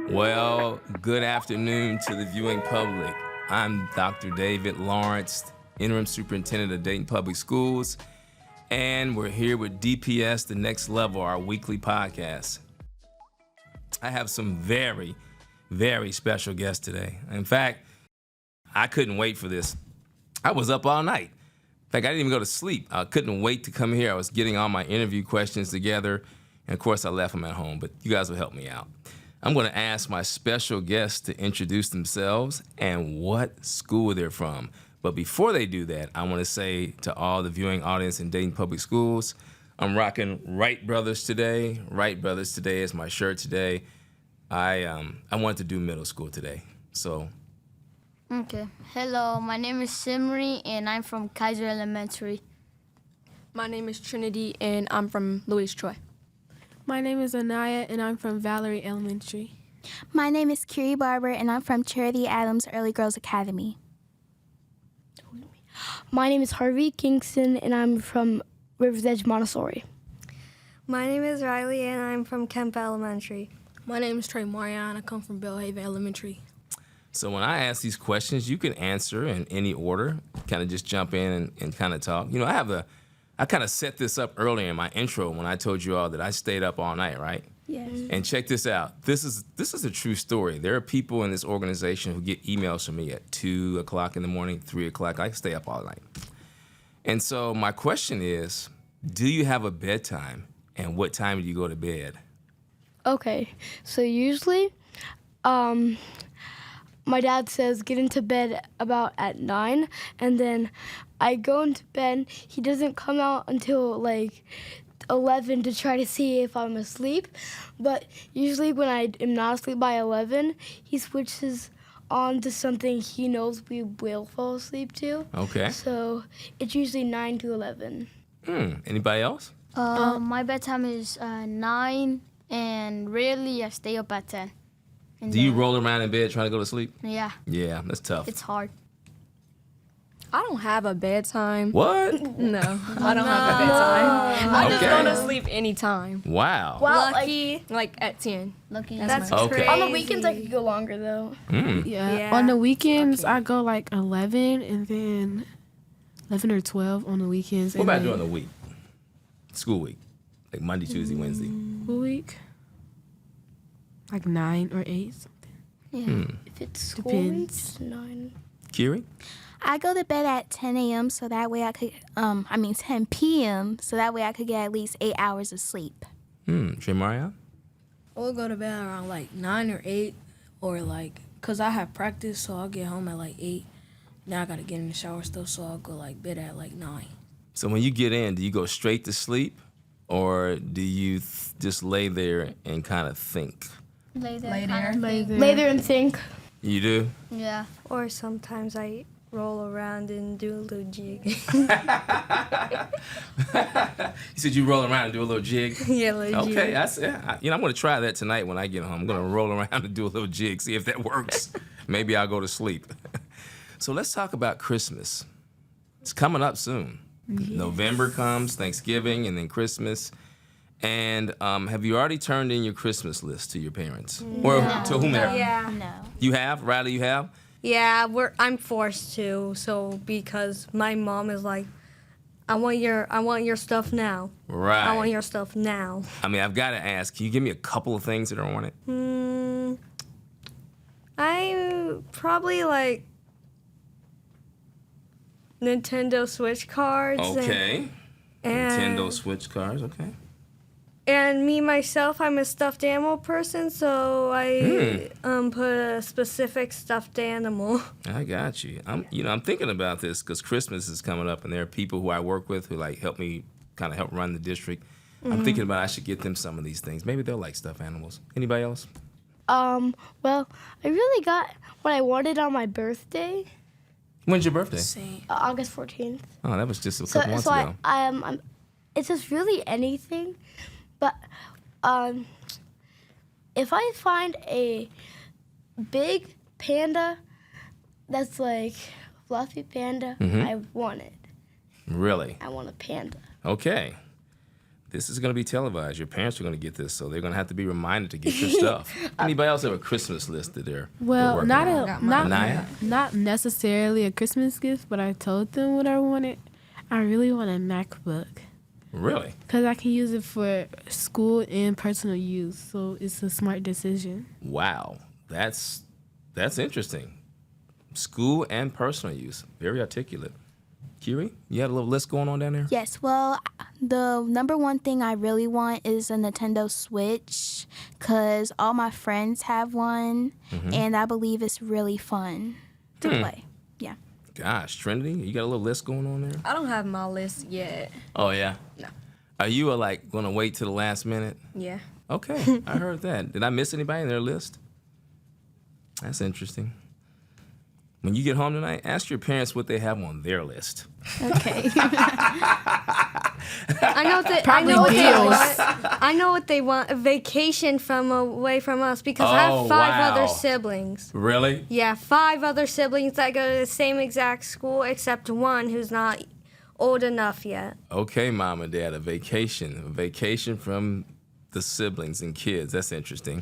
Well, good afternoon to the viewing public. I'm Dr. David Lawrence, Interim Superintendent of Dayton Public Schools, and we're here with DPS The Next Level, our weekly podcast. I have some very, very special guests today. In fact, I couldn't wait for this. I was up all night. In fact, I didn't even go to sleep. I couldn't wait to come here. I was getting all my interview questions together, and of course I left them at home, but you guys will help me out. I'm going to ask my special guests to introduce themselves and what school they're from. But before they do that, I want to say to all the viewing audience in Dayton Public Schools, I'm rocking Wright Brothers today. Wright Brothers today is my shirt today. I wanted to do middle school today, so. Okay. Hello, my name is Simri, and I'm from Kaiser Elementary. My name is Trinity, and I'm from Louis Troy. My name is Anaya, and I'm from Valerie Elementary. My name is Kiri Barber, and I'm from Charity Adams Early Girls Academy. My name is Harvey Kingston, and I'm from Rivers Edge Montessori. My name is Riley, and I'm from Kemp Elementary. My name is Trey Marion. I come from Bellhaven Elementary. So when I ask these questions, you can answer in any order, kind of just jump in and kind of talk. You know, I kind of set this up earlier in my intro when I told you all that I stayed up all night, right? Yes. And check this out. This is a true story. There are people in this organization who get emails from me at 2 o'clock in the morning, 3 o'clock. I stay up all night. And so my question is, do you have a bedtime, and what time do you go to bed? Okay, so usually, my dad says get into bed about at 9, and then I go into bed. He doesn't come out until like 11 to try to see if I'm asleep, but usually when I am not asleep by 11, he switches on to something he knows we will fall asleep to. Okay. So it's usually 9 to 11. Anybody else? My bedtime is 9, and rarely I stay up at 10. And Do you then- roll around in bed trying to go to sleep? Yeah, Yeah, that's tough. it's hard. I don't have a bedtime. What? No, I don't have a bedtime. I just Okay. go to sleep anytime. Wow. Well, Lucky. Like at 10. Lucky. That's Okay. crazy. on the weekends I could go longer though. Yeah. Yeah. On the weekends, I go like 11, and then 11 or 12 on the weekends. What and about then during the week? School week. Like Monday, Tuesday, Wednesday. School week? Like 9 or 8, something. Yeah. If it's school Depends. weeks, 9. Kiri? I go to bed at 10 a.m. so that way I could, 10 p.m. so that way I could get at least 8 hours of sleep. Trey Mario? I'll go to bed around like 9 or 8, or like, cause I have practice, so I'll get home at like 8. Now I gotta get in the shower still, so I'll go like bed at like 9. So when you get in, do you go straight to sleep, or do you just lay there and kind of think? Lay there. Lay there and think. You do? Yeah. Or sometimes I roll around and do a little jig. You said you roll around and do a little jig? Yeah, little Okay, jig. I'm going to try that tonight when I get home. I'm going to roll around and do a little jig, see if that works. Maybe I'll go to sleep. So let's talk about Christmas. It's coming up soon. Yes. November comes, Thanksgiving, and then Christmas. And have you already turned in your Christmas list to your parents? Or to whomever? Yeah. No. You have? Riley, you have? Yeah, I'm forced to, so because my mom is like, I want your stuff now. Right. I want your stuff now. I mean, I've got to ask, can you give me a couple of things that are on it? I probably like Nintendo Switch cards. Okay. And, Nintendo Switch cards, okay. And me, myself, I'm a stuffed animal person, so I put a specific stuffed animal. I got you. I'm thinking about this because Christmas is coming up, and there are people who I work with who like help me kind of help run the district. I'm thinking about I should get them some of these things. Maybe they'll like stuffed animals. Anybody else? Well, I really got what I wanted on my birthday, When's your birthday? August 14th. Oh, that was just a couple months ago. It's just really anything, but if I find a big panda that's like fluffy panda, I want it. Really? I want a panda. Okay. this is going to be televised. Your parents are going to get this, so they're going to have to be reminded to get your stuff. Anybody else have a Christmas list that they're Well, working not on? Anaya? not necessarily a Christmas gift, but I told them what I wanted. I really want a MacBook Really? because I can use it for school and personal use. So it's a smart decision. Wow, that's interesting. School and personal use, very articulate. Kiri, you had a little list going on down there? Yes, well, the number one thing I really want is a Nintendo Switch because all my friends have one, and I believe it's really fun to play. Yeah. Gosh, Trinity, you got a little list going on there? I don't have my list yet. Oh, yeah? No. Are you like going to wait till the last minute? Yeah. Okay, I heard that. Did I miss anybody in their list? That's interesting. When you get home tonight, ask your parents what they have on their list. Okay. I know what they, I know what they want. A vacation from away from us because I Oh, have 5 wow. other siblings. Really? Yeah, 5 other siblings that go to the same exact school except one who's not old enough yet. Okay, mom and dad, a vacation from the siblings and kids. That's interesting.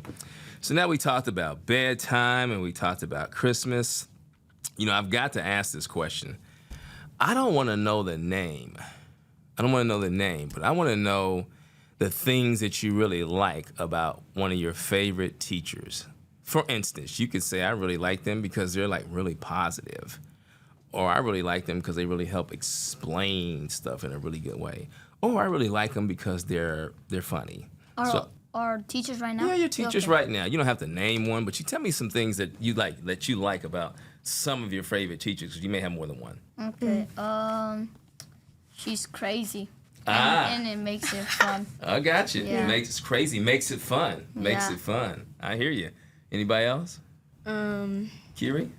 So now we talked about bedtime and we talked about Christmas. You know, I've got to ask this question. I don't want to know the name. But I want to know the things that you really like about one of your favorite teachers. For instance, you could say, I really like them because they're like really positive. Or I really like them because they really help explain stuff in a really good way. Or I really like them because they're funny. Our teachers right now? Yeah, your teachers Okay. right now. You don't have to name one, but you tell me some things that you like about some of your favorite teachers, 'cause you may have more than one. Okay. She's crazy. Ah. And it makes it fun. I got you. Yeah. It's crazy. Makes it fun. Makes Yeah. it fun. I hear you. Anybody else? Kiri?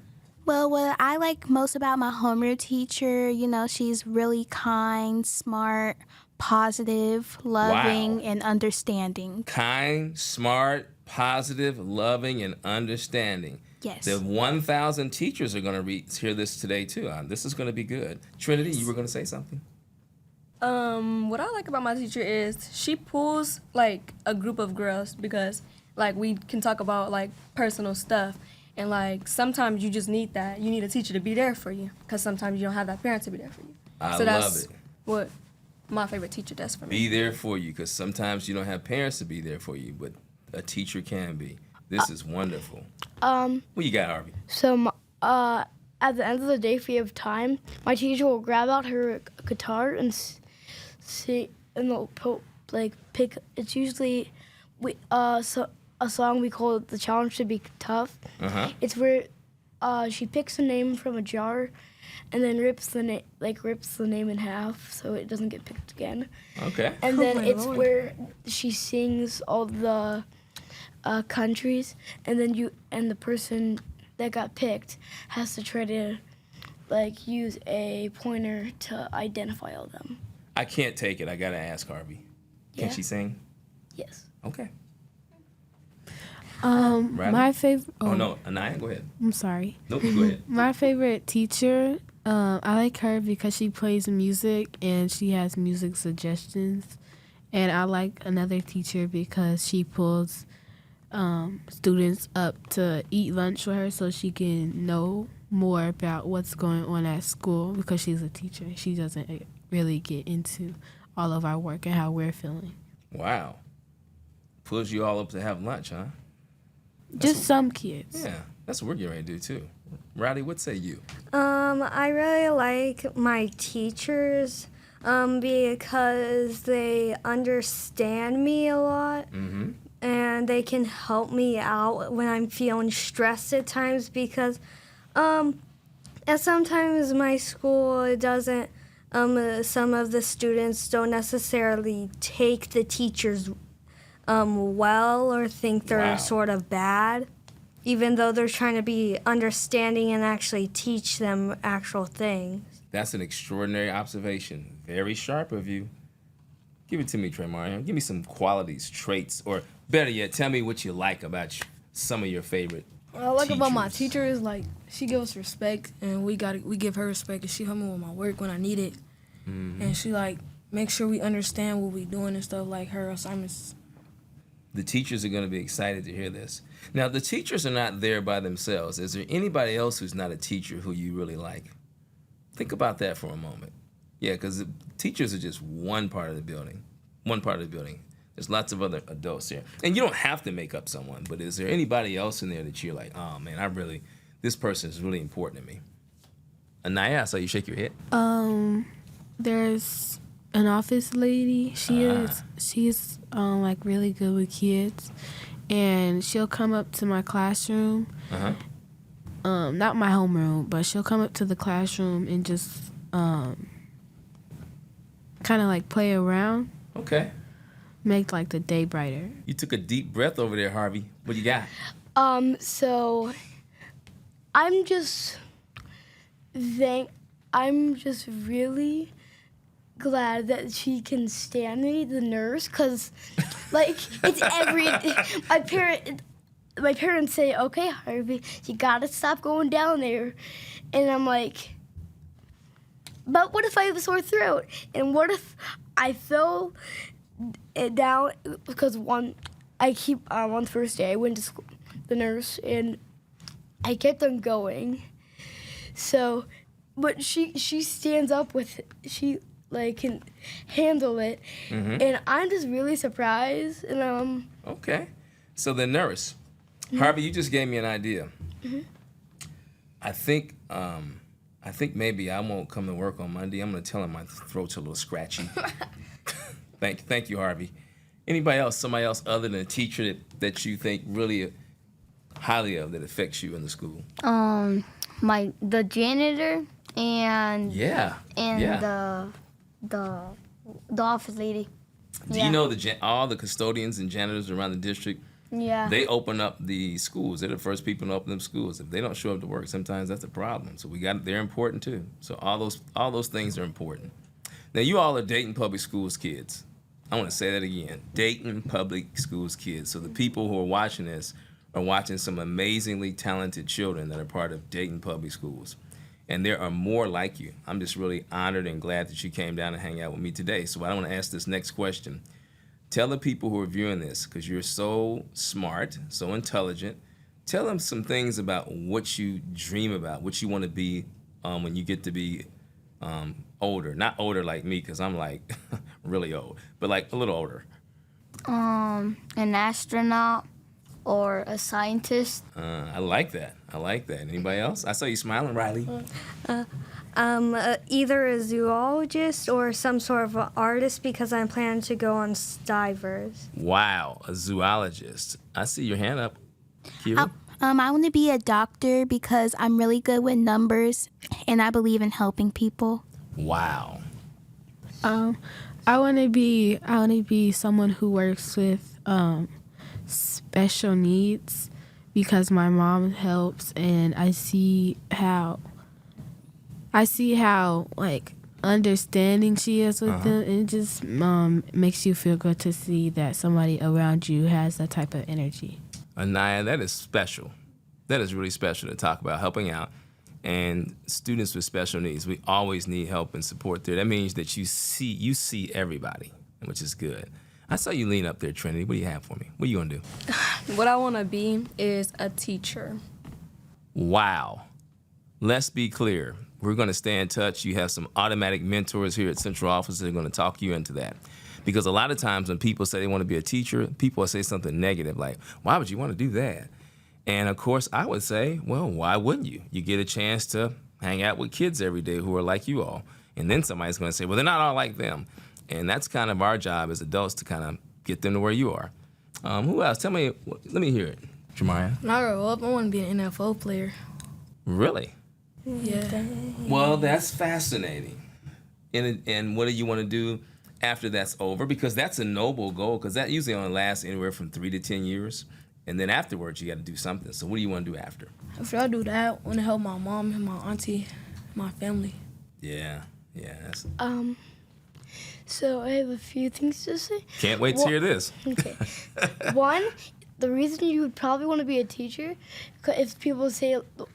Well, what I like most about my homeroom teacher, you know, she's really kind, smart, positive, loving, Wow. and understanding. Kind, smart, positive, loving, and understanding. Yes. The 1,000 teachers are going to hear this today, too. This is going to be good. Trinity, you were going to say something? What I like about my teacher is she pulls like a group of girls because like we can talk about like personal stuff and like sometimes you just need that. You need a teacher to be there for you because sometimes you don't have that parent to be there for you. I so love that's it. what my favorite teacher does for me. Be there for you, because sometimes you don't have parents to be there for you, but a teacher can be. This is wonderful. What you got, Harvey? So at the end of the day, if we have time, my teacher will grab out her guitar and sing, and they'll pick. It's usually a song we call "The Challenge Should Be Tough." Uh-huh. It's where she picks a name from a jar, and then rips the name in half so it doesn't get picked again. Okay. And then my it's Lord. where she sings all the countries, and then the person that got picked has to try to use a pointer to identify all of them. I can't take it. I got to ask Harvey. Can Yeah. she sing? Yes. Okay. My Riley? favorite. Oh, no. Anaya, go ahead. I'm sorry. Nope, go ahead. My favorite teacher, I like her because she plays music and she has music suggestions. And I like another teacher because she pulls students up to eat lunch with her so she can know more about what's going on at school because she's a teacher. She doesn't really get into all of our work and how we're feeling. Wow. Pulls you all up to have lunch, huh? Just some kids. Yeah. That's what we're getting ready to do, too. Riley, what say you? I really like my teachers because they understand me a lot. Mm-hmm. And they can help me out when I'm feeling stressed at times because and sometimes my school it doesn't some of the students don't necessarily take the teachers well or think they're Wow. sort of bad, even though they're trying to be understanding and actually teach them actual things. That's an extraordinary observation. Very sharp of you. Give it to me, Trey Mario. Give me some qualities, traits, or better yet, tell me what you like about some of your favorite What I like about my teachers. teacher is like she gives us respect, and we give her respect, and she help me with my work when I need it, and she make sure we understand what we doing and stuff, like her assignments. The teachers are going to be excited to hear this. Now, the teachers are not there by themselves. Is there anybody else who's not a teacher who you really like? Think about that for a moment. Yeah, because the teachers are just one part of the building. One part of the building. There's lots of other adults there. And you don't have to make up someone, but is there anybody else in there that you're like, oh man, this person is really important to me? Anaya, I saw you shake your head. There's an office lady. She's like really good with kids, and she'll come up to my classroom. Not my homeroom, but she'll come up to the classroom and just kind of like play around. Okay. Make like the day brighter. You took a deep breath over there, Harvey. What do you got? So I'm just really glad that she can stand me, the nurse, because like it's my parents say, okay, Harvey, you gotta stop going down there, and I'm like, but what if I have a sore throat, and what if I fell it down, because on the first day I went to school, the nurse, and I kept on going. So, but she stands up with it. She like can handle it, and I'm just really surprised. And Okay, so the nurse, Harvey, you just gave me an idea. I think maybe I won't come to work on Monday. I'm gonna tell him my throat's a little scratchy. Thank you, Harvey. Anybody else, somebody else other than a teacher that you think really highly of that affects you in the school? The janitor and the office lady. Do you know all the custodians and janitors around the district? Yeah. They open up the schools. They're the first people to open up schools. If they don't show up to work, sometimes that's a problem. So they're important too. So all those things are important. Now you all are Dayton Public Schools kids. I want to say that again. Dayton Public Schools kids. So the people who are watching this are watching some amazingly talented children that are part of Dayton Public Schools. And there are more like you. I'm just really honored and glad that you came down and hang out with me today. So I want to ask this next question. Tell the people who are viewing this, because you're so smart, so intelligent, tell them some things about what you dream about, what you want to be when you get to be older. Not older like me, because I'm like really old, but like a little older. An astronaut or a scientist. I like that. Anybody else? I saw you smiling, Riley. Either a zoologist or some sort of an artist, because I'm planning to go on divers. Wow, a zoologist. I see your hand up. Kira? I want to be a doctor because I'm really good with numbers and I believe in helping people. Wow. I want to be someone who works with special needs, because my mom helps, and I see how like understanding she is with them. It just makes you feel good to see that somebody around you has that type of energy. Anaya, that is special. That is really special to talk about, helping out. And students with special needs, we always need help and support there. That means that you see everybody, which is good. I saw you lean up there, Trinity. What do you have for me? What are you going to do? What I want to be is a teacher. Wow. Let's be clear. We're going to stay in touch. You have some automatic mentors here at Central Office that are going to talk you into that. Because a lot of times when people say they want to be a teacher, people say something negative like, why would you want to do that? And of course, I would say, well, why wouldn't you? You get a chance to hang out with kids every day who are like you all. And then somebody's going to say, well, they're not all like them. And that's kind of our job as adults to kind of get them to where you are. Who else? Tell me, let me hear it. Jamariah? When I grow up, I want to be an NFL player. Really? Yeah. Well, that's fascinating. And what do you want to do after that's over? Because that's a noble goal, because that usually only lasts anywhere from 3 to 10 years. And then afterwards, you got to do something. So what do you want to do after? After I do that, I want to help my mom and my auntie, my family. Yeah. That's... So I have a few things to say. Can't wait to hear this. Okay. One, the reason you would probably want to be a teacher, if people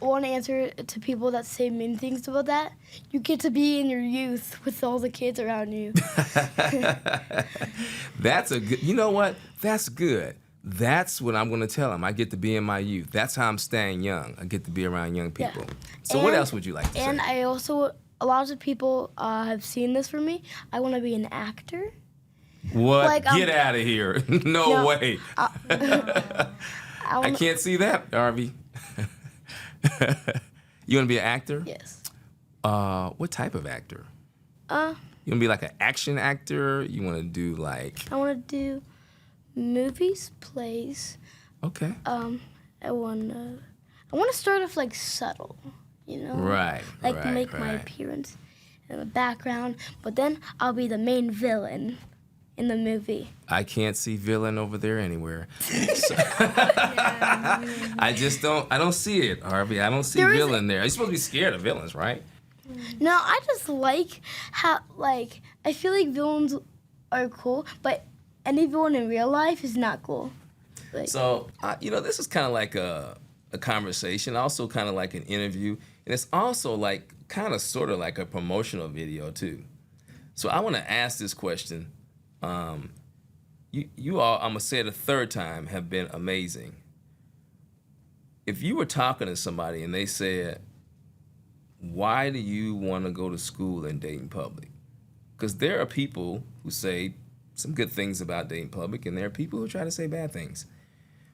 want to answer to people that say mean things about that, you get to be in your youth with all the kids around you. That's a good, you know what? That's good. That's what I'm going to tell them. I get to be in my youth. That's how I'm staying young. I get to be around young people. Yeah. So what else would you like to say? And I also, a lot of people have seen this for me. I want to be an actor. What? Like, Get out of here. No way. I can't see that, Harvey. You want to be an actor? Yes. What type of actor? You want to be like an action actor? You want to do like... I want to do movies, plays. Okay. I want to start off like subtle, you know? Right, Like right, make my right. appearance in the background, but then I'll be the main villain in the movie. I can't see villain over there anywhere. So- I just don't. I don't see it, Harvey. I don't see There is villain there. You're supposed to be scared of villains, right? No, I just like how, like, I feel like villains are cool, but any villain in real life is not cool. Like, So this is kind of like a conversation, also kind of like an interview, and it's also like kind of sort of like a promotional video too. So I want to ask this question. You all, I'm gonna say it a third time, have been amazing. If you were talking to somebody and they said, why do you want to go to school in Dayton Public? Because there are people who say some good things about Dayton Public, and there are people who try to say bad things.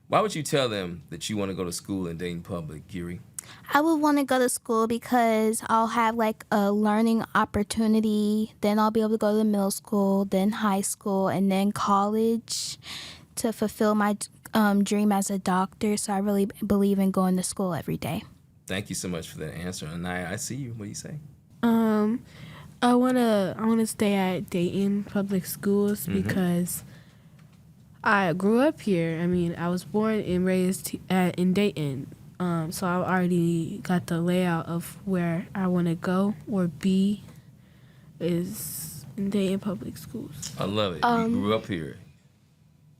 Why would you tell them that you want to go to school in Dayton Public, Kiri? I would want to go to school because I'll have like a learning opportunity. Then I'll be able to go to middle school, then high school, and then college to fulfill my dream as a doctor. So I really believe in going to school every day. Thank you so much for that answer. And I see you. What do you say? I wanna stay at Dayton Public Schools because I grew up here. I mean, I was born and raised in Dayton. So I already got the layout of where I want to go or be is in Dayton Public Schools. I love it. You grew up here.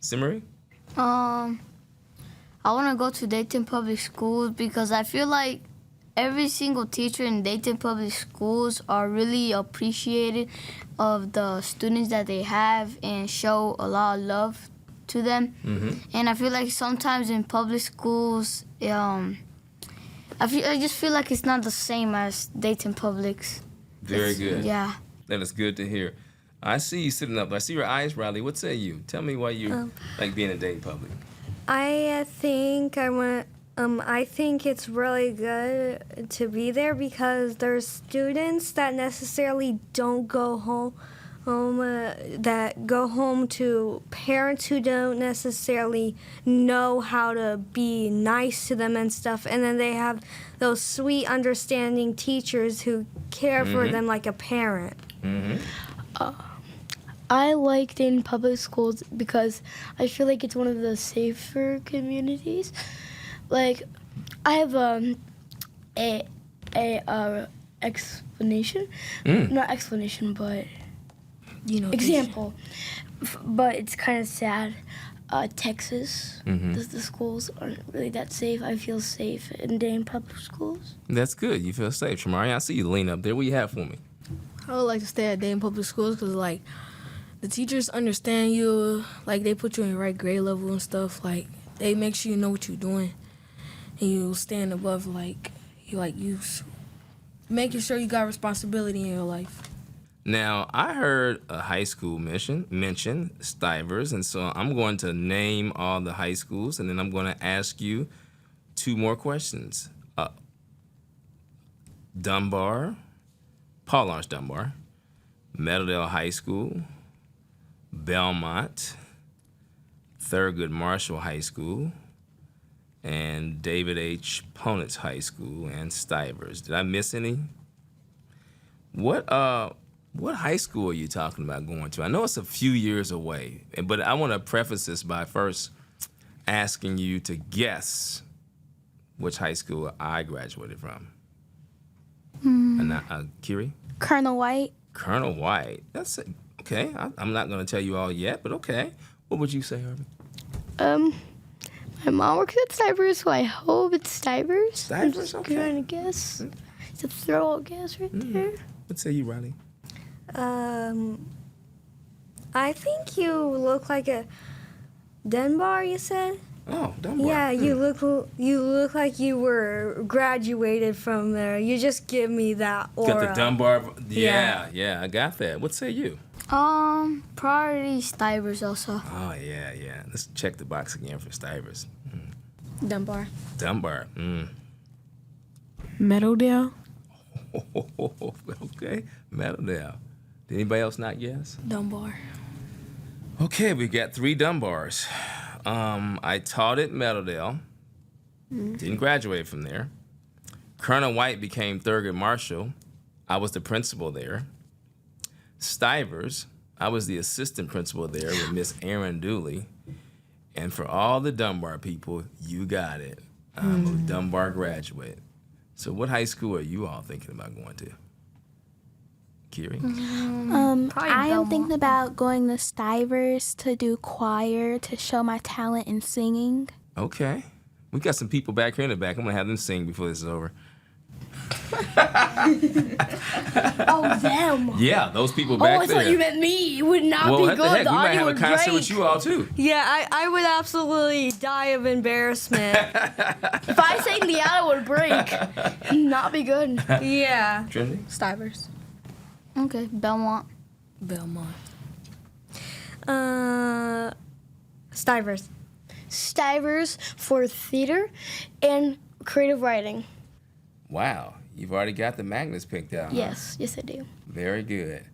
Simmery? I want to go to Dayton Public Schools because I feel like every single teacher in Dayton Public Schools are really appreciated of the students that they have and show a lot of love to them. And I feel like sometimes in public schools, I just feel like it's not the same as Dayton Public's. Very good. Yeah. That is good to hear. I see you sitting up. I see your eyes, Riley. What say you? Tell me why you like being in Dayton Public. I think it's really good to be there because there's students that necessarily don't go home, that go home to parents who don't necessarily know how to be nice to them and stuff, and then they have those sweet, understanding teachers who care for them like a parent. I like Dayton Public Schools because I feel like it's one of the safer communities. Like, I have a explanation, not explanation, but example. But it's kind of sad. Texas, the schools aren't really that safe. I feel safe in Dayton Public Schools. That's good. You feel safe. Shamari, I see you lean up there. What you have for me? I would like to stay at Dayton Public Schools because, like, the teachers understand you. Like, they put you in the right grade level and stuff. Like, they make sure you know what you're doing. And you stand above, you making sure you got responsibility in your life. Now, I heard a high school mention Stivers, and so I'm going to name all the high schools, and then I'm going to ask you 2 more questions. Dunbar, Paul Laurence Dunbar, Meadowdale High School, Belmont, Thurgood Marshall High School, and David H. Ponitz High School, and Stivers. Did I miss any? What high school are you talking about going to? I know it's a few years away, but I want to preface this by first asking you to guess which high school I graduated from. Kiri? Colonel White. Colonel White. That's it. Okay. I'm not going to tell you all yet, but okay. What would you say, Harvey? My mom works at Stivers, so I hope it's Stivers. Stivers, I'm just okay. trying to guess. It's a throw a guess right there. What say you, Riley? I think you look like a Dunbar. You said. Oh, Dunbar. Yeah, you look like you were graduated from there. You just give me that aura. Got the Dunbar. Yeah, I got that. What say you? Probably Stivers also. Oh, yeah. Let's check the box again for Stivers. Dunbar. Dunbar. Meadowdale. Okay, Meadowdale. Did anybody else not guess? Dunbar. Okay, we got 3 Dunbars. I taught at Meadowdale. Didn't graduate from there. Colonel White became Thurgood Marshall. I was the principal there. Stivers, I was the assistant principal there with Miss Erin Dooley. And for all the Dunbar people, you got it. I'm a Dunbar graduate. So what high school are you all thinking about going to? Kiri? I am thinking about going to Stivers to do choir to show my talent in singing. Okay. We got some people back here in the back. I'm going to have them sing before this is over. Oh, them. Yeah, those people Oh, back I there. thought you meant me. It would not well, be what good. the heck? The We might audio have a would concert break. with you all, too. Yeah, I would absolutely die of embarrassment. If I sang the audio, it would break. Not be good. Yeah. Trinity? Stivers. Okay, Belmont. Belmont. Stivers. Stivers for theater and creative writing. Wow, you've already got the magnets picked out. Huh? Yes, I do. Very good.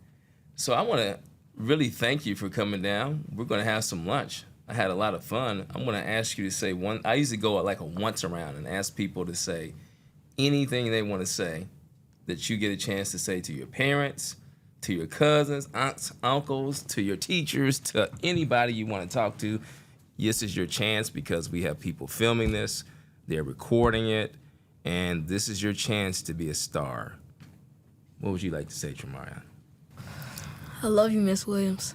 So I want to really thank you for coming down. We're going to have some lunch. I had a lot of fun. I'm going to ask you to say one. I usually go like a once around and ask people to say anything they want to say that you get a chance to say to your parents, to your cousins, aunts, uncles, to your teachers, to anybody you want to talk to. This is your chance because we have people filming this. They're recording it. And this is your chance to be a star. What would you like to say, Tremarion? I love you, Miss Williams.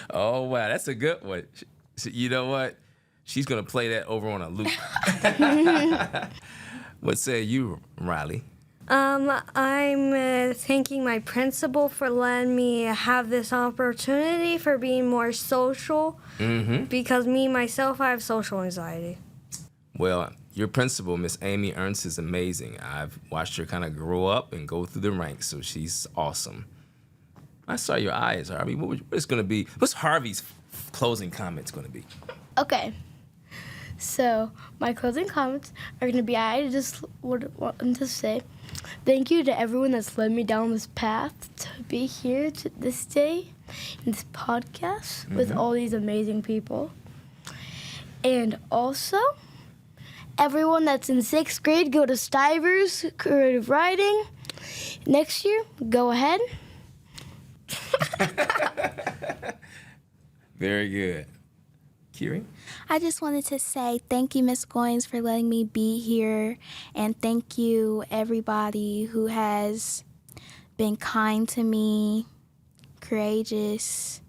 Oh, wow, that's a good one. You know what? She's going to play that over on a loop. What say you, Riley? I'm thanking my principal for letting me have this opportunity for being more social. Because me, myself, I have social anxiety. Well, your principal, Miss Amy Ernst, is amazing. I've watched her kind of grow up and go through the ranks, so she's awesome. I saw your eyes, Harvey. What's going to be? What's Harvey's closing comments going to be? Okay. So my closing comments are going to be, I just would want to say thank you to everyone that's led me down this path to be here to this day in this podcast with all these amazing people. And also, everyone that's in 6th grade, go to Stivers Creative Writing. Next year, go ahead. Very good. Kiri? I just wanted to say thank you, Miss Goins, for letting me be here. And thank you, everybody who has been kind to me, courageous.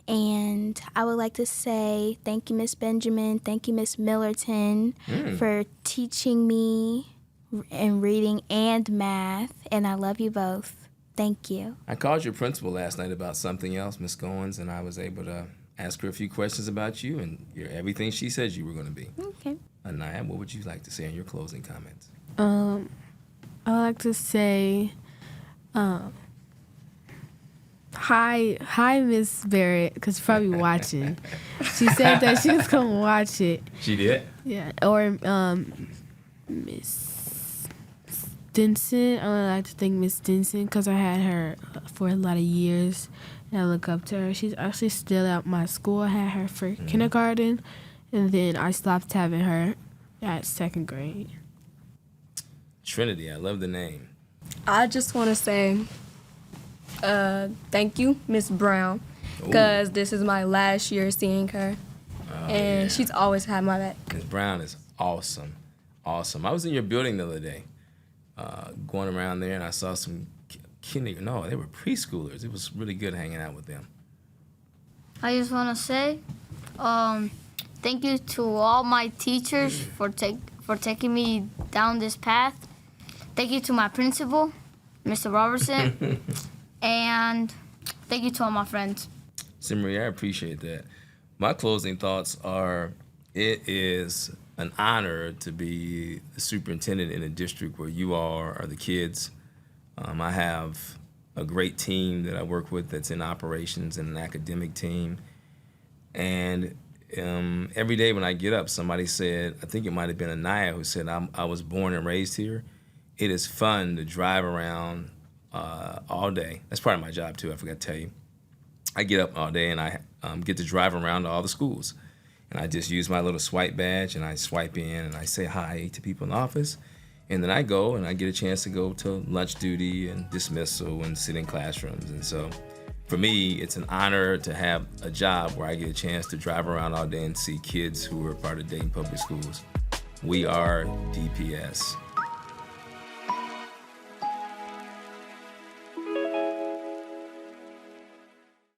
And I would like to say thank you, Miss Benjamin. Thank you, Miss Millerton, for teaching me in reading and math. And I love you both. Thank you. I called your principal last night about something else, Miss Goins, and I was able to ask her a few questions about you, and you're everything she said you were going to be. Okay. Anaya, what would you like to say in your closing comments? I like to say, hi, Miss Barrett, because she's probably watching. She said that she was gonna watch it. She did? Yeah, or Miss Stinson. I like to thank Miss Stinson because I had her for a lot of years, and I look up to her. She's actually still at my school. I had her for kindergarten, and then I stopped having her at 2nd grade. Trinity, I love the name. I just want to say thank you, Miss Brown, because this is my last year seeing her, and she's always had my back. Miss Brown is awesome. Awesome. I was in your building the other day, going around there, and I saw some they were preschoolers. It was really good hanging out with them. I just want to say, Thank you to all my teachers for taking me down this path. Thank you to my principal, Mr. Robertson, and thank you to all my friends. Simri, I appreciate that. My closing thoughts are, it is an honor to be the superintendent in a district where you are the kids. I have a great team that I work with that's in operations and an academic team. And every day when I get up, somebody said, I think it might have been Anaya who said, I was born and raised here. It is fun to drive around all day. That's part of my job too, I forgot to tell you. I get up all day and I get to drive around to all the schools. And I just use my little swipe badge and I swipe in and I say hi to people in the office. And then I go and I get a chance to go to lunch duty and dismissal and sit in classrooms. And so for me, it's an honor to have a job where I get a chance to drive around all day and see kids who are part of Dayton Public Schools. We are DPS.